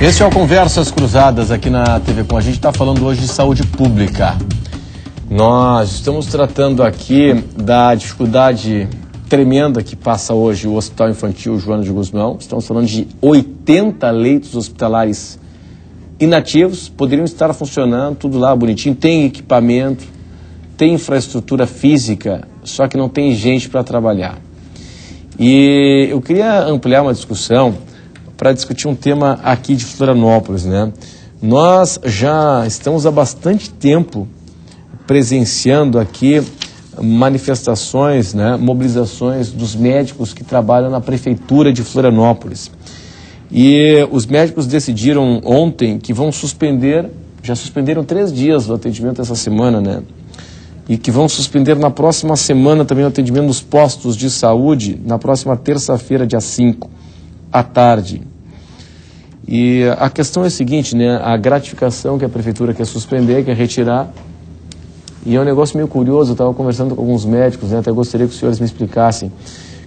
Este é o Conversas Cruzadas aqui na TV Com. A gente está falando hoje de saúde pública. Nós estamos tratando aqui da dificuldade tremenda que passa hoje o Hospital Infantil Joana de Guzmão. Estamos falando de 80 leitos hospitalares inativos, poderiam estar funcionando, tudo lá bonitinho, tem equipamento, tem infraestrutura física, só que não tem gente para trabalhar. E eu queria ampliar uma discussão para discutir um tema aqui de Florianópolis, né? Nós já estamos há bastante tempo presenciando aqui manifestações, né, mobilizações dos médicos que trabalham na Prefeitura de Florianópolis. E os médicos decidiram ontem que vão suspender, já suspenderam 3 dias do atendimento essa semana, né? E que vão suspender na próxima semana também o atendimento nos postos de saúde, na próxima terça-feira, dia 5, à tarde. E a questão é a seguinte, né? A gratificação que a Prefeitura quer suspender, quer retirar. E é um negócio meio curioso, eu estava conversando com alguns médicos, né? Até gostaria que os senhores me explicassem.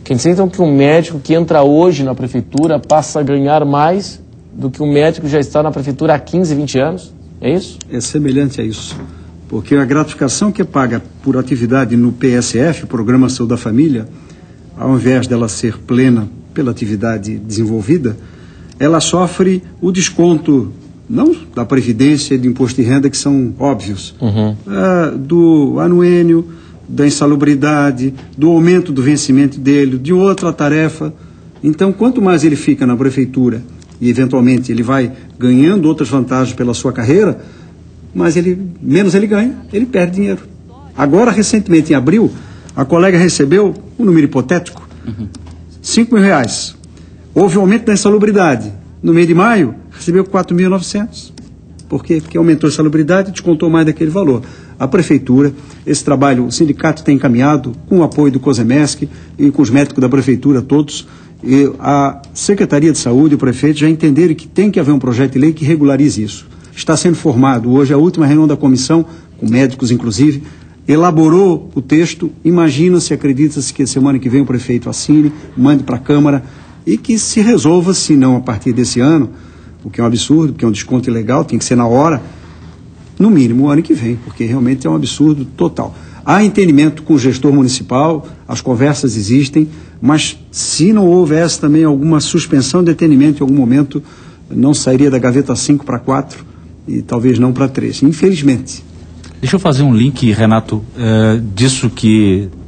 Quer dizer, então, que um médico que entra hoje na Prefeitura passa a ganhar mais do que um médico que já está na Prefeitura há 15, 20 anos? É isso? É semelhante a isso. Porque a gratificação que é paga por atividade no PSF, Programa Saúde da Família, ao invés dela ser plena pela atividade desenvolvida, ela sofre o desconto, não da Previdência e do Imposto de Renda, que são óbvios, do anuênio, da insalubridade, do aumento do vencimento dele, de outra tarefa. Então, quanto mais ele fica na Prefeitura e, eventualmente, ele vai ganhando outras vantagens pela sua carreira, menos ele ganha, ele perde dinheiro. Agora, recentemente, em abril, a colega recebeu um número hipotético, R$5.000. Houve um aumento da insalubridade. No mês de maio, recebeu 4.900. Por quê? Porque aumentou a insalubridade e descontou mais daquele valor. A Prefeitura, esse trabalho, o sindicato tem encaminhado, com o apoio do COSEMESC e com os médicos da Prefeitura todos, e a Secretaria de Saúde e o prefeito já entenderam que tem que haver um projeto de lei que regularize isso. Está sendo formado hoje a última reunião da comissão, com médicos inclusive, elaborou o texto, imagina-se, acredita-se que semana que vem o prefeito assine, mande para a Câmara e que se resolva, se não a partir desse ano, o que é um absurdo, porque é um desconto ilegal, tem que ser na hora, no mínimo o ano que vem, porque realmente é um absurdo total. Há entendimento com o gestor municipal, as conversas existem, mas se não houvesse também alguma suspensão de atendimento em algum momento, não sairia da gaveta 5 para 4 e talvez não para 3, infelizmente. Deixa eu fazer um link, Renato,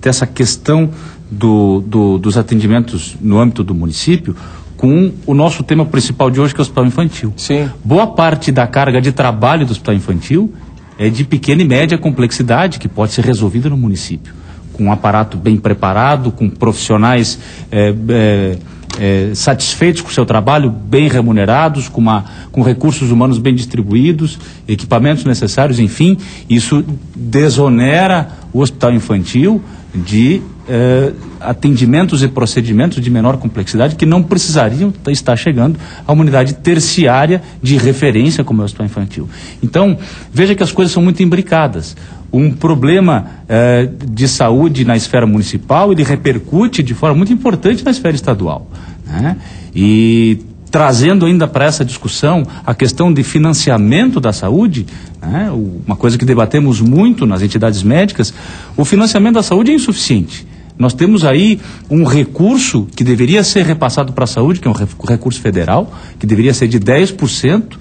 dessa questão dos atendimentos no âmbito do município com o nosso tema principal de hoje, que é o Hospital Infantil. Sim. Boa parte da carga de trabalho do Hospital Infantil é de pequena e média complexidade, que pode ser resolvida no município, com um aparato bem preparado, com profissionais satisfeitos com o seu trabalho, bem remunerados, com recursos humanos bem distribuídos, equipamentos necessários, enfim, isso desonera o Hospital Infantil de atendimentos e procedimentos de menor complexidade que não precisariam estar chegando à uma unidade terciária de referência como é o Hospital Infantil. Então, veja que as coisas são muito imbricadas. Um problema de saúde na esfera municipal, ele repercute de forma muito importante na esfera estadual, né? E trazendo ainda para essa discussão a questão de financiamento da saúde, né? Uma coisa que debatemos muito nas entidades médicas, o financiamento da saúde é insuficiente. Nós temos aí um recurso que deveria ser repassado para a saúde, que é um recurso federal, que deveria ser de 10%,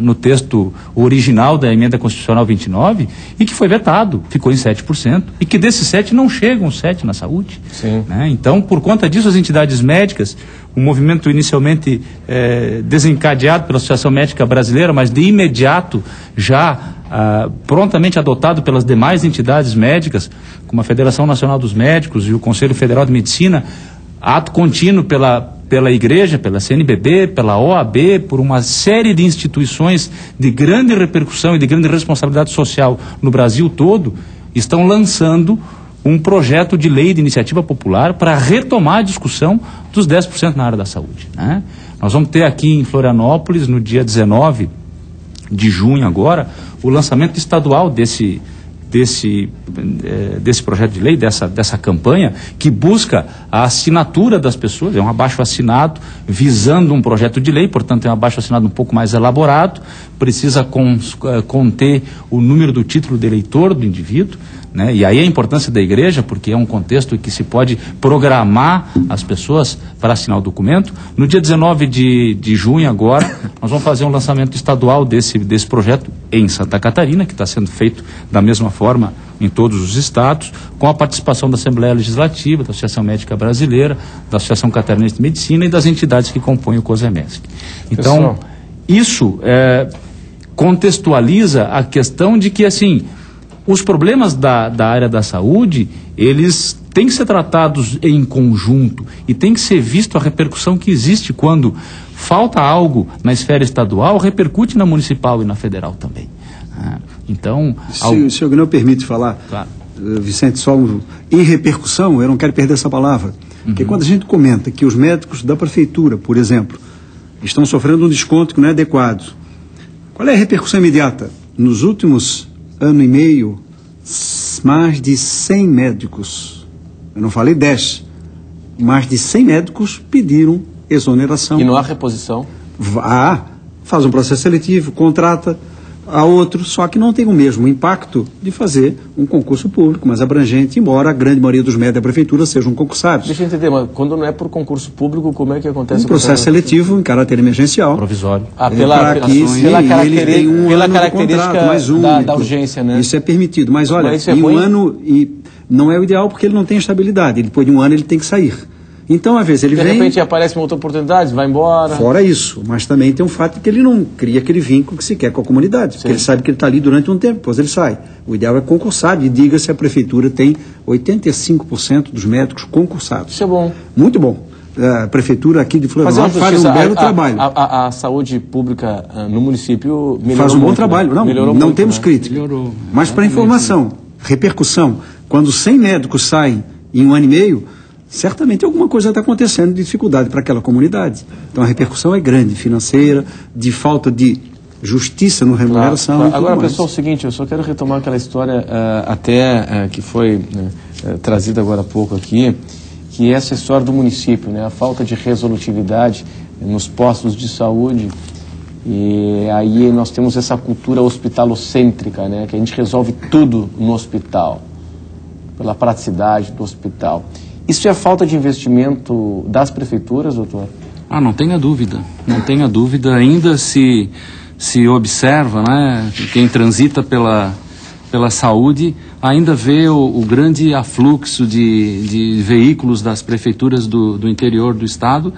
no texto original da Emenda Constitucional 29, e que foi vetado, ficou em 7%, e que desses 7 não chegam 7 na saúde. Sim. Né? Então, por conta disso, as entidades médicas, um movimento inicialmente desencadeado pela Associação Médica Brasileira, mas de imediato já prontamente adotado pelas demais entidades médicas, como a Federação Nacional dos Médicos e o Conselho Federal de Medicina, ato contínuo pela Igreja, pela CNBB, pela OAB, por uma série de instituições de grande repercussão e de grande responsabilidade social no Brasil todo, estão lançando um projeto de lei de iniciativa popular para retomar a discussão dos 10% na área da saúde, né? Nós vamos ter aqui em Florianópolis, no dia 19 de junho agora, o lançamento estadual desse projeto de lei, dessa campanha, que busca a assinatura das pessoas, é um abaixo-assinado visando um projeto de lei, portanto é um abaixo-assinado um pouco mais elaborado, precisa conter o número do título de eleitor do indivíduo, né? E aí a importância da igreja, porque é um contexto em que se pode programar as pessoas para assinar o documento. No dia 19 de junho agora, nós vamos fazer um lançamento estadual desse projeto em Santa Catarina, que está sendo feito da mesma forma em todos os estados, com a participação da Assembleia Legislativa, da Associação Médica Brasileira, da Associação Catarinense de Medicina e das entidades que compõem o COSEMESC. Então, isso contextualiza a questão de que, assim, os problemas da área da saúde, eles têm que ser tratados em conjunto e tem que ser visto a repercussão que existe quando falta algo na esfera estadual, repercute na municipal e na federal também. Então... Se o Gneu permite falar, claro. Vicente, só em repercussão, eu não quero perder essa palavra, porque quando a gente comenta que os médicos da prefeitura, por exemplo, estão sofrendo um desconto que não é adequado, qual é a repercussão imediata? Nos últimos ano e meio, mais de 100 médicos, eu não falei 10, mais de 100 médicos pediram exoneração. E não há reposição? Faz um processo seletivo, contrata a outro, só que não tem o mesmo impacto de fazer um concurso público mais abrangente, embora a grande maioria dos médicos da prefeitura sejam concursados. Deixa eu entender, mas quando não é por concurso público, como é que acontece? Um processo seletivo em caráter emergencial. Provisório. Pela característica da urgência, né? Isso é permitido, mas olha, em um ano, e não é o ideal porque ele não tem estabilidade, depois de um ano ele tem que sair. Então, às vezes, ele vem... De repente aparece uma outra oportunidade, vai embora... Fora isso, mas também tem um fato de que ele não cria aquele vínculo que se quer com a comunidade, porque ele sabe que ele está ali durante um tempo, depois ele sai. O ideal é concursado, e diga-se, a prefeitura tem 85% dos médicos concursados. Isso é bom. Muito bom. A prefeitura aqui de Florianópolis faz um belo trabalho. A saúde pública no município melhorou faz um bom muito, trabalho. Né? Não temos crítica. Melhorou. Mas para informação, repercussão, quando 100 médicos saem em um ano e meio... certamente alguma coisa está acontecendo de dificuldade para aquela comunidade. Então a repercussão é grande, financeira, de falta de justiça no remuneração. Claro. Agora, pessoal, é o seguinte, eu só quero retomar aquela história que foi trazida agora há pouco aqui, que é essa história do município, né? A falta de resolutividade nos postos de saúde. E aí nós temos essa cultura hospitalocêntrica, né? Que a gente resolve tudo no hospital, pela praticidade do hospital. Isso é falta de investimento das prefeituras, doutor? Não tenha dúvida. Não tenha dúvida. Ainda se observa, né, quem transita pela saúde, ainda vê o grande afluxo de veículos das prefeituras do interior do estado,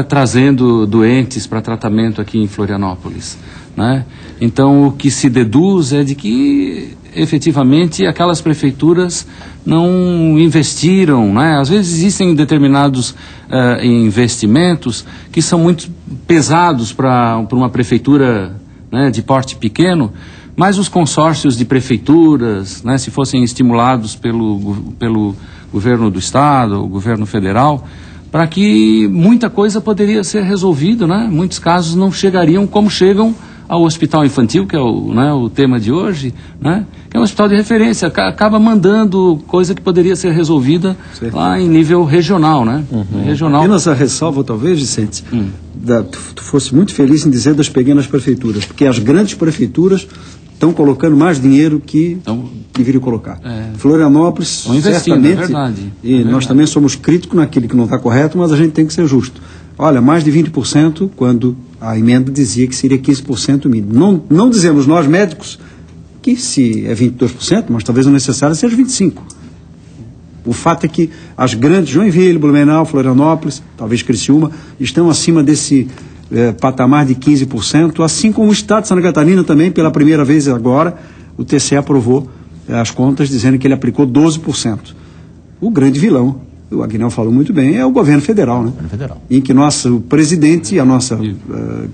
trazendo doentes para tratamento aqui em Florianópolis, né? Então, o que se deduz é de que, efetivamente, aquelas prefeituras não investiram, né? Às vezes existem determinados investimentos que são muito pesados para uma prefeitura, né, de porte pequeno, mas os consórcios de prefeituras, né, se fossem estimulados pelo governo do estado, o governo federal, para que muita coisa poderia ser resolvida, né? Muitos casos não chegariam como chegam ao hospital infantil, que é o tema de hoje, né? Que é um hospital de referência, acaba mandando coisa que poderia ser resolvida lá em nível regional, né? Regional. Apenas a ressalva, talvez, Vicente, tu fosse muito feliz em dizer das pequenas prefeituras, porque as grandes prefeituras estão colocando mais dinheiro que deveriam colocar. Florianópolis, certamente, é verdade. E nós também somos críticos naquilo que não está correto, mas a gente tem que ser justo. Olha, mais de 20%, quando a emenda dizia que seria 15% mínimo. Não dizemos nós, médicos, que se é 22%, mas talvez o necessário seja 25%. O fato é que as grandes, Joinville, Blumenau, Florianópolis, talvez Criciúma, estão acima desse patamar de 15%, assim como o Estado de Santa Catarina também, pela primeira vez agora, o TCE aprovou as contas dizendo que ele aplicou 12%. O grande vilão, o Aguinaldo falou muito bem, é o governo federal, né? Em que nosso presidente, a nossa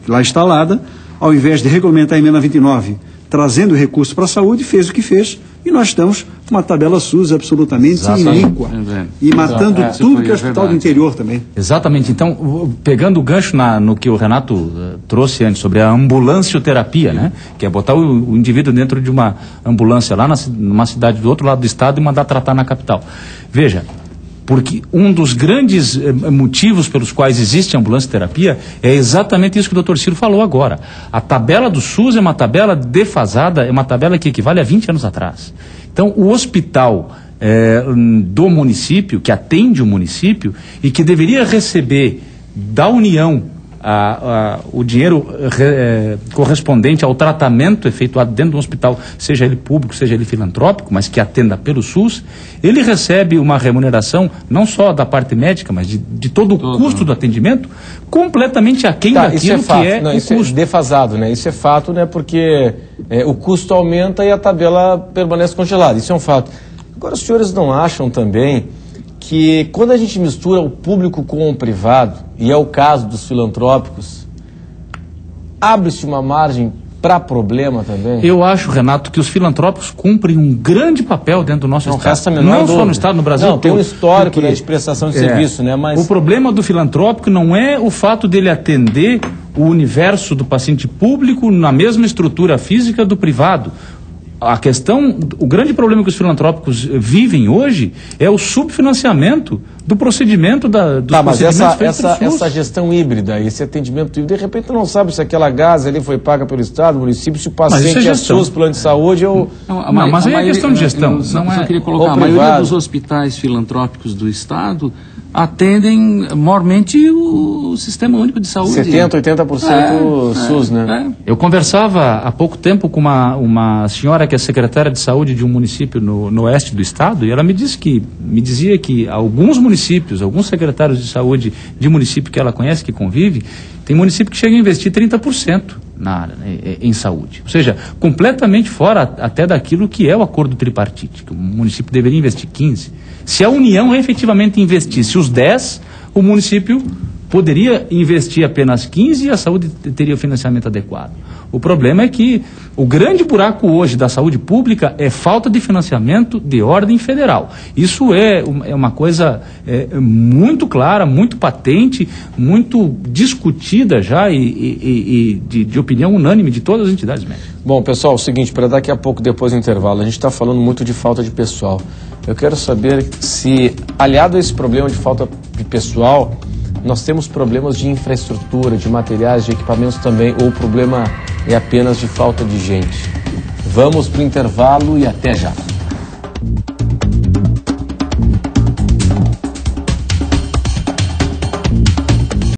lá instalada, ao invés de regulamentar a emenda 29, trazendo recursos para a saúde, fez o que fez, e nós estamos uma tabela SUS absolutamente iníqua e matando tudo que é hospital do interior também. Exatamente. Então, pegando o gancho no que o Renato trouxe antes sobre a ambulancioterapia, né? Que é botar o indivíduo dentro de uma ambulância lá numa cidade do outro lado do estado e mandar tratar na capital. Veja, porque um dos grandes motivos pelos quais existe a ambulancioterapia é exatamente isso que o Dr. Ciro falou agora. A tabela do SUS é uma tabela defasada, é uma tabela que equivale a 20 anos atrás. Então, o hospital do município, que atende o município e que deveria receber da União o dinheiro correspondente ao tratamento efetuado dentro do hospital, seja ele público, seja ele filantrópico, mas que atenda pelo SUS, ele recebe uma remuneração não só da parte médica, mas de todo o custo do atendimento, completamente aquém daquilo que é o custo. É defasado, né? Isso é fato, né? Porque o custo aumenta e a tabela permanece congelada. Isso é um fato. Agora, os senhores não acham também que quando a gente mistura o público com o privado, e é o caso dos filantrópicos, abre-se uma margem para problema também? Eu acho, Renato, que os filantrópicos cumprem um grande papel dentro do nosso Estado. Não só no Estado, no Brasil. Não, tem um histórico de prestação de serviço, né? Mas o problema do filantrópico não é o fato dele atender o universo do paciente público na mesma estrutura física do privado. A questão, o grande problema que os filantrópicos vivem hoje é o subfinanciamento do procedimento dos procedimentos feitos pelo SUS. Essa gestão híbrida, esse atendimento híbrido, de repente não sabe se aquela gás ali foi paga pelo Estado, município, se o paciente é SUS, plano de saúde ou... Mas aí é questão de gestão. Eu só queria colocar, a maioria dos hospitais filantrópicos do Estado atendem mormente o Sistema Único de Saúde. 70%, 80% SUS, né? Eu conversava há pouco tempo com uma senhora que é secretária de saúde de um município no oeste do estado, e ela me dizia que alguns municípios, alguns secretários de saúde de município que ela conhece, que convive, tem município que chega a investir 30% em saúde. Ou seja, completamente fora até daquilo que é o acordo tripartite, que o município deveria investir 15%. Se a União efetivamente investisse os 10%, o município poderia investir apenas 15% e a saúde teria o financiamento adequado. O problema é que o grande buraco hoje da saúde pública é falta de financiamento de ordem federal. Isso é uma coisa muito clara, muito patente, muito discutida já e de opinião unânime de todas as entidades médicas. Bom, pessoal, é o seguinte, para daqui a pouco, depois do intervalo, a gente está falando muito de falta de pessoal. Eu quero saber se, aliado a esse problema de falta de pessoal, nós temos problemas de infraestrutura, de materiais, de equipamentos também, ou o problema é apenas de falta de gente. Vamos para o intervalo e até já.